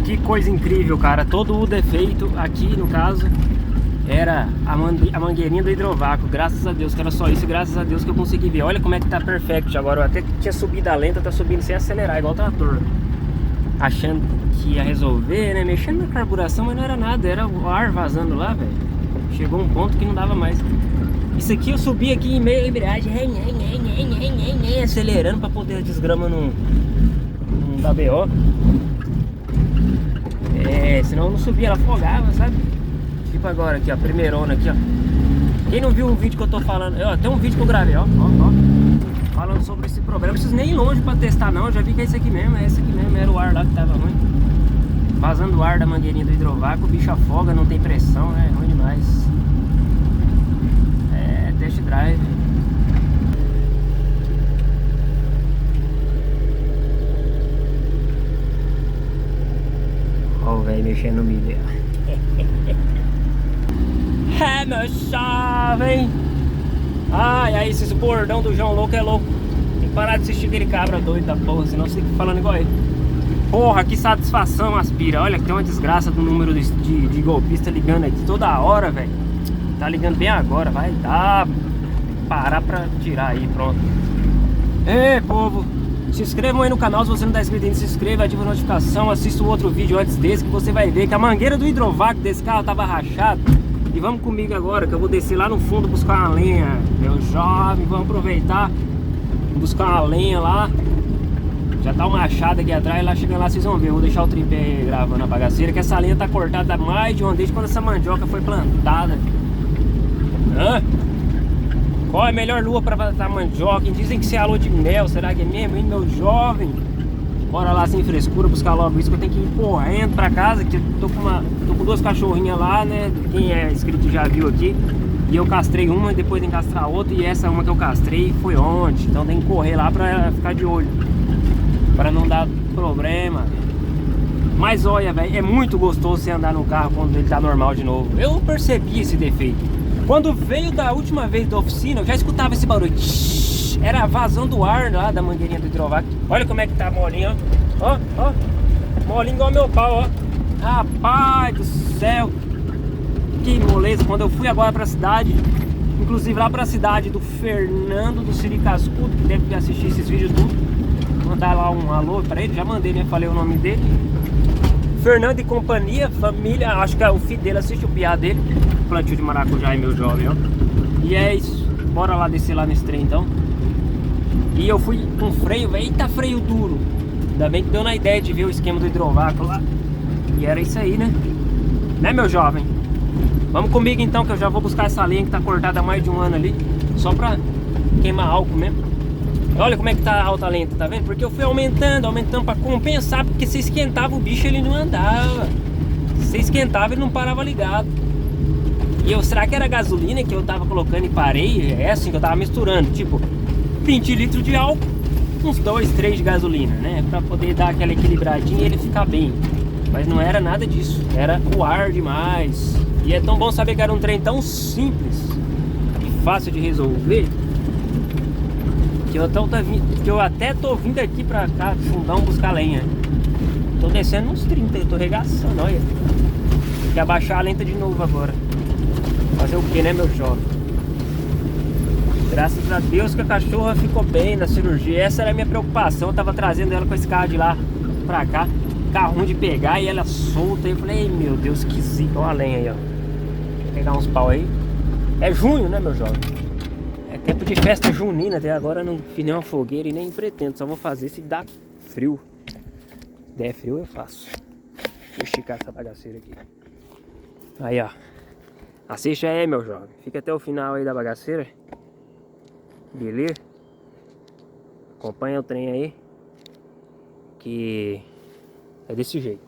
Que coisa incrível, cara. Todo o defeito aqui, no caso, era a mangueirinha do hidrovácuo. Graças a Deus que era só isso. Graças a Deus que eu consegui ver. Olha como é que tá perfect agora. Eu até tinha subido a lenta, tá subindo sem acelerar, igual o trator. Achando que ia resolver, né? Mexendo na carburação, mas não era nada. Era o ar vazando lá, velho. Chegou um ponto que não dava mais. Isso aqui eu subi aqui em meio à embreagem, acelerando pra poder a desgrama não dar BO. Senão eu não subia, ela afogava, sabe? Tipo agora aqui, ó, primeirona aqui, ó. Quem não viu o vídeo que eu tô falando, ó, tem um vídeo que eu gravei, ó, falando sobre esse problema. Não preciso nem ir longe pra testar não, eu já vi que é esse aqui mesmo, era o ar lá que tava ruim. Vazando o ar da mangueirinha do hidrovácuo, o bicho afoga, não tem pressão, é ruim demais. Test drive. Ó o velho mexendo no milho. É, meu jovem. Ai, aí esses bordão do João Louco é louco. Tem que parar de assistir aquele cabra doido da porra, senão você fica falando igual ele. Porra, que satisfação, aspira. Olha que tem uma desgraça do número de golpista ligando aqui toda hora, velho. Tá ligando bem agora, vai dar. Parar pra tirar aí, pronto. Ei, povo, se inscrevam aí no canal se você não tá inscrito ainda. Se inscreva, ativa a notificação, assista o outro vídeo antes desse, que você vai ver que a mangueira do hidrovácuo desse carro tava rachada. E vamos comigo agora, que eu vou descer lá no fundo buscar uma lenha. Meu jovem, vamos aproveitar, buscar uma lenha lá. Já tá uma machado aqui atrás, lá chegando lá vocês vão ver. Eu vou deixar o tripé gravando a bagaceira, que essa lenha tá cortada mais de uma desde quando essa mandioca foi plantada. Hã? Qual é a melhor lua para plantar mandioca? Dizem que se é a lua de mel, será que é mesmo, hein, meu jovem? Bora lá sem frescura buscar logo isso, que eu tenho que ir correndo pra casa, que eu tô com duas cachorrinhas lá, né? Quem é inscrito já viu aqui. E eu castrei uma e depois tem que castrar outra, e essa uma que eu castrei foi ontem. Então tem que correr lá pra ficar de olho, para não dar problema. Mas olha, velho, é muito gostoso você andar no carro quando ele tá normal de novo. Eu percebi esse defeito. Quando veio da última vez da oficina, eu já escutava esse barulho. Era vazando o ar lá da mangueirinha do hidrovácuo. Olha como é que tá molinho, ó. Ó, molinho igual meu pau, ó. Rapaz do céu, que moleza. Quando eu fui agora pra cidade, inclusive lá pra cidade do Fernando do Siri Cascudo, que deve assistir esses vídeos tudo, mandar lá um alô pra ele, já mandei, né? Falei o nome dele. Fernando e companhia, família, acho que é o filho dele, assiste o piá dele. Plantio de maracujá aí, meu jovem, ó. E é isso, bora lá descer lá nesse trem então. E eu fui com freio, velho, eita freio duro. Ainda bem que deu na ideia de ver o esquema do hidrovácuo lá. E era isso aí, né? Né, meu jovem? Vamos comigo então, que eu já vou buscar essa linha que tá cortada há mais de um ano ali. Só pra queimar álcool mesmo. Olha como é que tá a alta lenta, tá vendo? Porque eu fui aumentando pra compensar. Porque se esquentava o bicho, ele não andava. Se esquentava, ele não parava ligado. E eu, será que era gasolina que eu tava colocando e parei? É assim que eu tava misturando, tipo 20 litros de álcool, uns 2, 3 de gasolina, né? Pra poder dar aquela equilibradinha e ele ficar bem. Mas não era nada disso, era o ar demais. E é tão bom saber que era um trem tão simples e fácil de resolver, que eu até tô vindo aqui pra cá, fundão, buscar lenha. Tô descendo uns 30, eu tô regaçando, olha. Tem que abaixar a lenta de novo agora. Fazer o que, né, meu jovem? Graças a Deus que a cachorra ficou bem na cirurgia. Essa era a minha preocupação. Eu tava trazendo ela com esse carro de lá pra cá, carro ruim de pegar, e ela solta. E eu falei, meu Deus, que zica. Olha a lenha aí, ó. Vou pegar uns pau aí. É junho, né, meu jovem? É tempo de festa junina. Até agora eu não fiz nenhuma fogueira e nem pretendo. Só vou fazer se dá frio. Se der frio eu faço. Vou esticar essa bagaceira aqui. Aí, ó. Assiste aí, meu jovem. Fica até o final aí da bagaceira. Beleza? Acompanha o trem aí, que é desse jeito.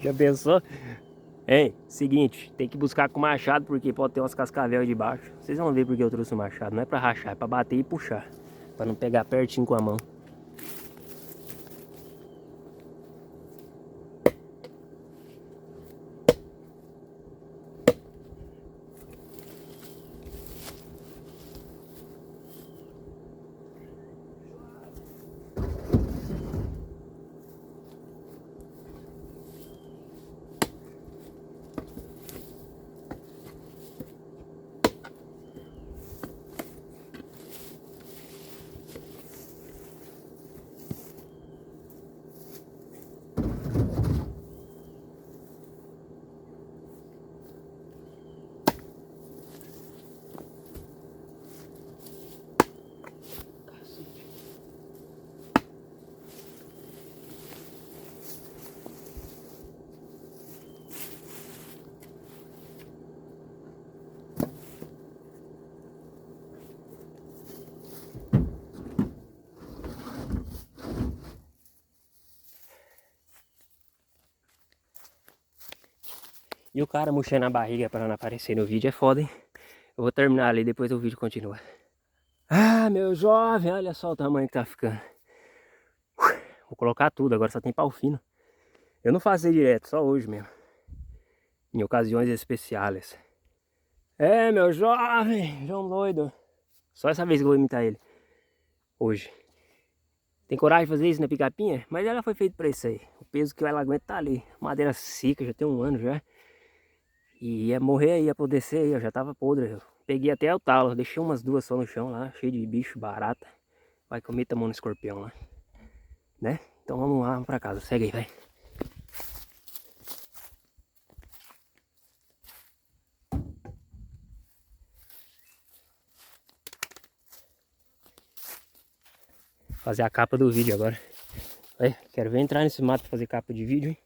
Já pensou? Hein, seguinte, tem que buscar com machado, porque pode ter umas cascavel aí debaixo. Vocês vão ver porque eu trouxe o machado. Não é pra rachar, é pra bater e puxar, pra não pegar pertinho com a mão. E o cara murchando a barriga pra não aparecer no vídeo é foda, hein? Eu vou terminar ali, depois o vídeo continua. Ah, meu jovem, olha só o tamanho que tá ficando. Vou colocar tudo, agora só tem pau fino. Eu não faço direto, só hoje mesmo. Em ocasiões especiais. É, meu jovem, João doido. Só essa vez que eu vou imitar ele. Hoje. Tem coragem de fazer isso na picapinha? Mas ela foi feita pra isso aí. O peso que ela aguenta tá ali. Madeira seca, já tem um ano já. E ia morrer aí, ia apodrecer aí, eu já tava podre. Eu peguei até o talo, deixei umas duas só no chão lá, cheio de bicho, barata. Vai que eu meto a mão no escorpião lá. Né? Então vamos lá, vamos pra casa. Segue aí, vai. Fazer a capa do vídeo agora. Vai, quero ver entrar nesse mato pra fazer capa de vídeo, hein?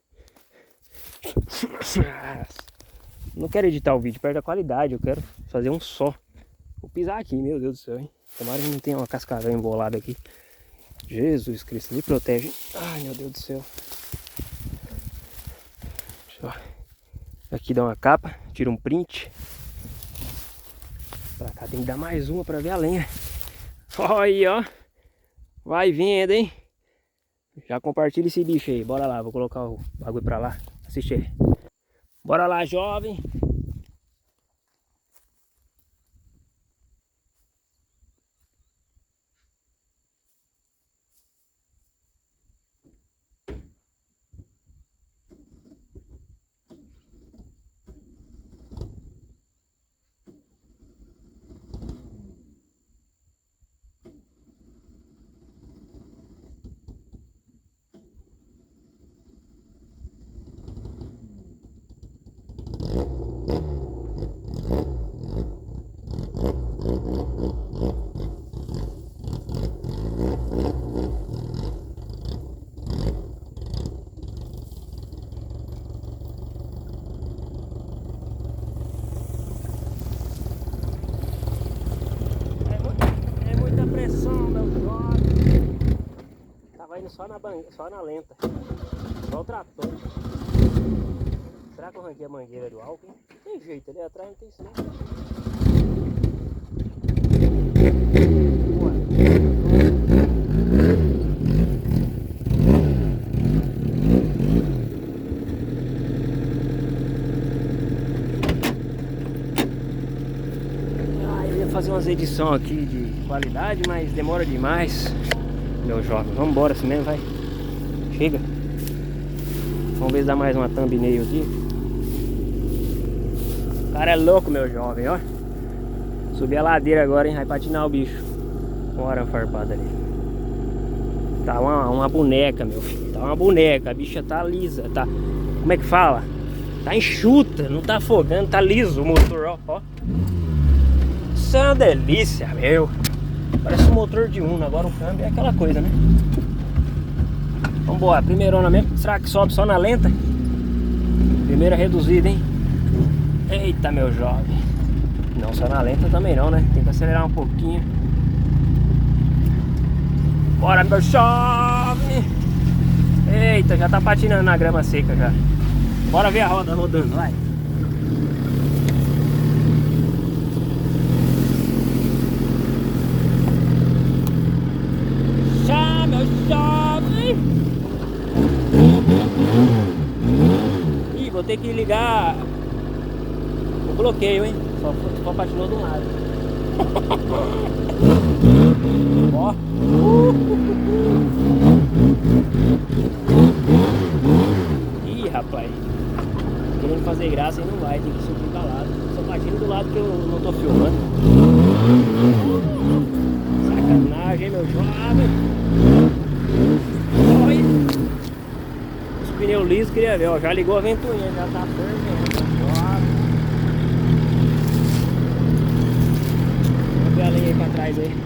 Não quero editar o vídeo, perde a qualidade, eu quero fazer um só. Vou pisar aqui, meu Deus do céu, hein? Tomara que não tenha uma cascavel embolada aqui. Jesus Cristo, me protege, hein? Ai, meu Deus do céu. Deixa eu... Aqui dá uma capa, tira um print. Pra cá tem que dar mais uma pra ver a lenha. Olha aí, ó. Vai vendo, hein? Já compartilha esse bicho aí. Bora lá, vou colocar o bagulho pra lá. Assiste aí. Bora lá, jovem. É muita pressão, meu jovem. Tava indo só na lenta. Só o trator. Será que eu arranquei a mangueira do álcool? Não tem jeito, ali atrás não tem isso não. Eu ia fazer umas edições aqui de qualidade, mas demora demais. Meu jovem, vamos embora assim mesmo, vai. Chega. Vamos ver se dá mais uma thumbnail aqui. O cara é louco, meu jovem, ó. Subir a ladeira agora, hein? Vai patinar o bicho. Bora, farpada ali. Tá uma boneca, meu filho. Tá uma boneca. A bicha tá lisa. Tá. Como é que fala? Tá enxuta. Não tá afogando. Tá liso o motor, ó. Ó. Isso é uma delícia, meu. Parece um motor de Uno. Agora o câmbio é aquela coisa, né? Vambora. Primeirona mesmo. Será que sobe só na lenta? Primeira reduzida, hein? Eita, meu jovem. Não, só na lenta também não, né? Tem que acelerar um pouquinho. Bora, meu jovem. Eita, já tá patinando na grama seca já. Bora ver a roda rodando, vai. Já, meu jovem. Ih, vou ter que ligar o bloqueio, hein? Só patinou de um lado. Ó. Ih, rapaz. Querendo fazer graça e não vai, tem que subir pra lado. Só patino do lado que eu não tô filmando. Sacanagem, hein, meu jovem. Olha. Os pneus lisos, queria ver, ó. Já ligou a ventoinha, já tá fervendo. A lenha aí pra trás aí.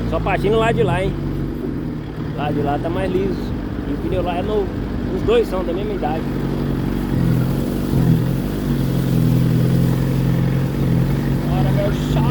Só patino lá de lá, hein? Lá de lá tá mais liso. E o pneu lá é novo. Os dois são da mesma idade. Bora, meu chá.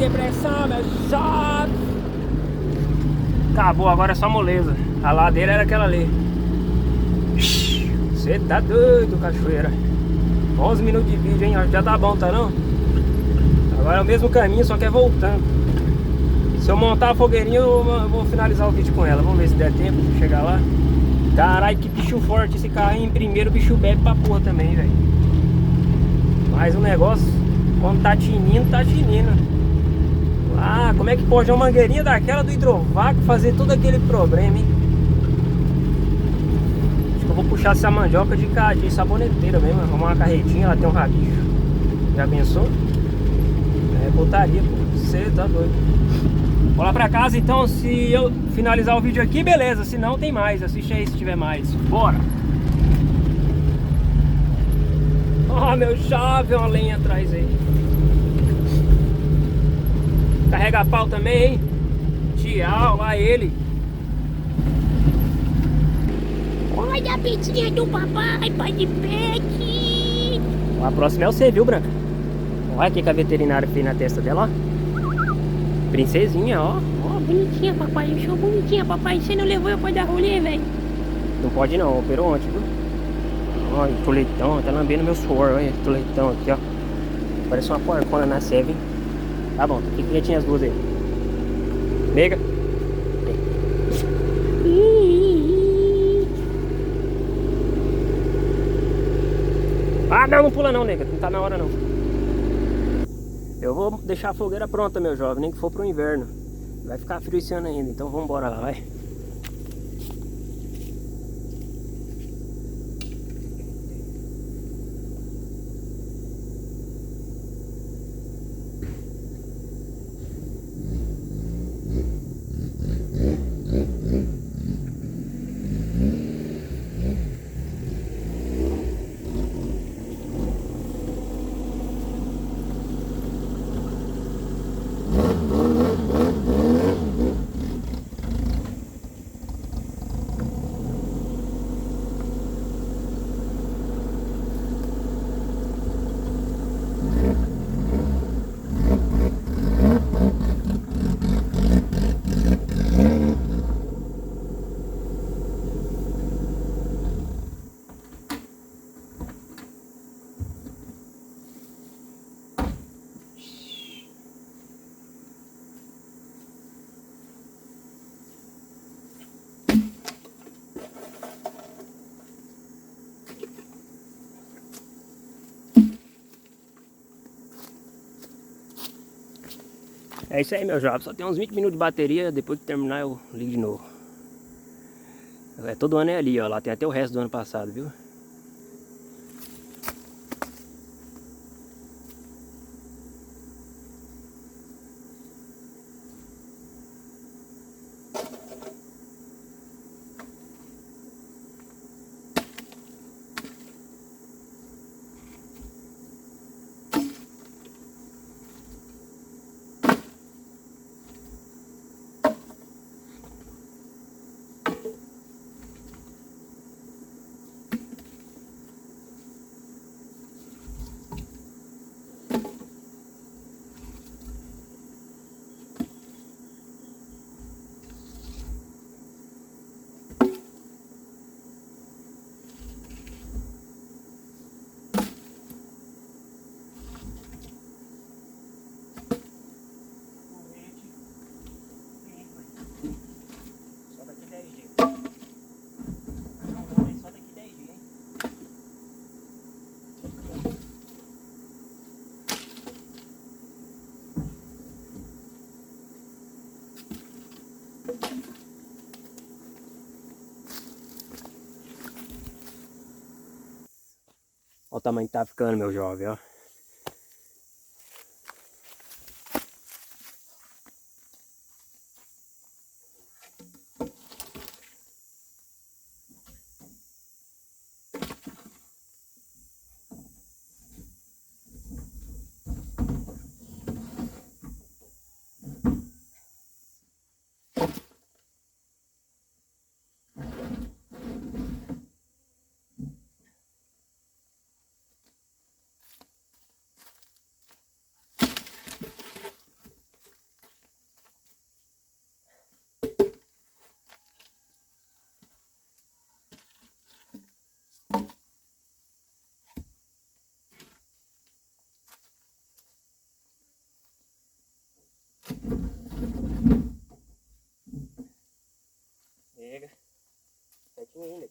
de pressão, meu jovem. Acabou, agora é só moleza. A ladeira era aquela ali. Você tá doido, cachoeira. 11 minutos de vídeo, hein? Já tá bom, tá não? Agora é o mesmo caminho, só que é voltando. Se eu montar a fogueirinha, eu vou finalizar o vídeo com ela. Vamos ver se der tempo de chegar lá. Caralho, que bicho forte esse carro, hein? Primeiro o bicho bebe pra porra também, velho. Mas o negócio, quando tá tinindo, tá tinindo. Ah, como é que pode uma mangueirinha daquela do hidrovac fazer todo aquele problema, hein? Acho que eu vou puxar essa mandioca de saboneteira mesmo. Arrumar uma carretinha, ela tem um rabicho. Já pensou? É putaria, pô. Você tá doido. Vou lá pra casa então, se eu finalizar o vídeo aqui, beleza. Se não, tem mais. Assiste aí se tiver mais. Bora! Ó, meu chave, uma lenha atrás aí. Carrega pau também, hein? Tchau, lá ele. Olha a pitinha do papai, pai de pet. A próxima é você, viu, Branca? Olha o que a veterinária fez na testa dela, ó. Princesinha, ó. Ó, bonitinha, papai. Achou bonitinha, papai. Você não levou eu pra dar rolê, velho? Não pode não, operou ontem, viu? Olha, toleitão, tá lambendo meu suor, olha, toleitão aqui, ó. Parece uma porcona na seve, hein? Tá bom, aqui que já tinha as duas aí. Nega. Ah, não, não pula não, nega. Não tá na hora não. Eu vou deixar a fogueira pronta, meu jovem, nem que for pro inverno. Vai ficar frio esse ano ainda, então vamos embora lá, vai. É isso aí, meu jovem. Só tem uns 20 minutos de bateria. Depois que terminar eu ligo de novo. É, todo ano é ali, ó. Lá tem até o resto do ano passado, viu? Só daqui 10 dias. Não, só daqui 10 dias, hein? Olha o tamanho que tá ficando, meu jovem, ó. Pega. Certinho ainda.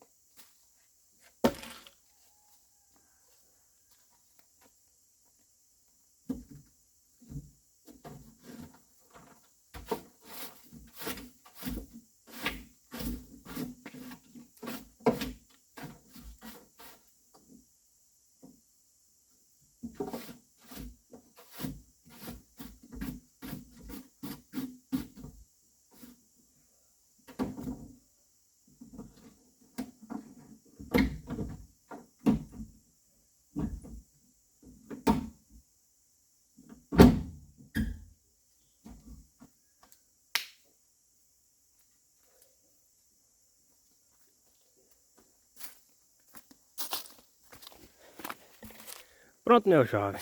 Pronto, meu jovem.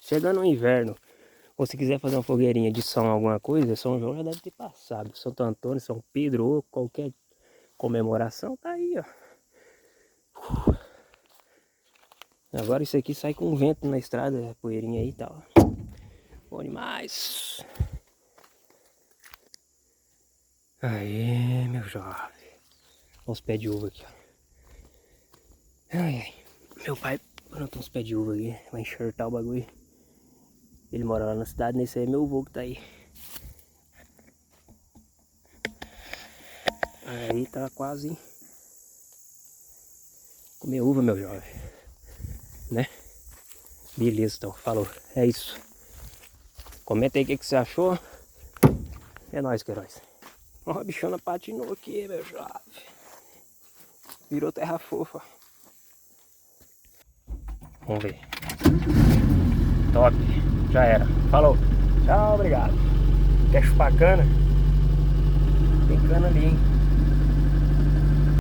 Chegando o inverno, ou se quiser fazer uma fogueirinha de São alguma coisa, São João já deve ter passado. Santo Antônio, São Pedro ou qualquer comemoração, tá aí, ó. Agora isso aqui sai com vento na estrada, poeirinha aí e tal. Bom demais. Aê, meu jovem. Olha os pés de uva aqui, ó. Ai, ai. Meu pai plantou uns pés de uva aqui, vai enxertar o bagulho. Ele mora lá na cidade, nesse aí é meu avô que tá aí. Aí tá quase comer uva, meu jovem. Né? Beleza, então, falou. É isso. Comenta aí o que você achou. É nóis, Queiroz. Ó, a bichona patinou aqui, meu jovem. Virou terra fofa. Vamos ver. Top. Já era. Falou. Tchau, obrigado. Quer chupar cana? Tem cana ali, hein?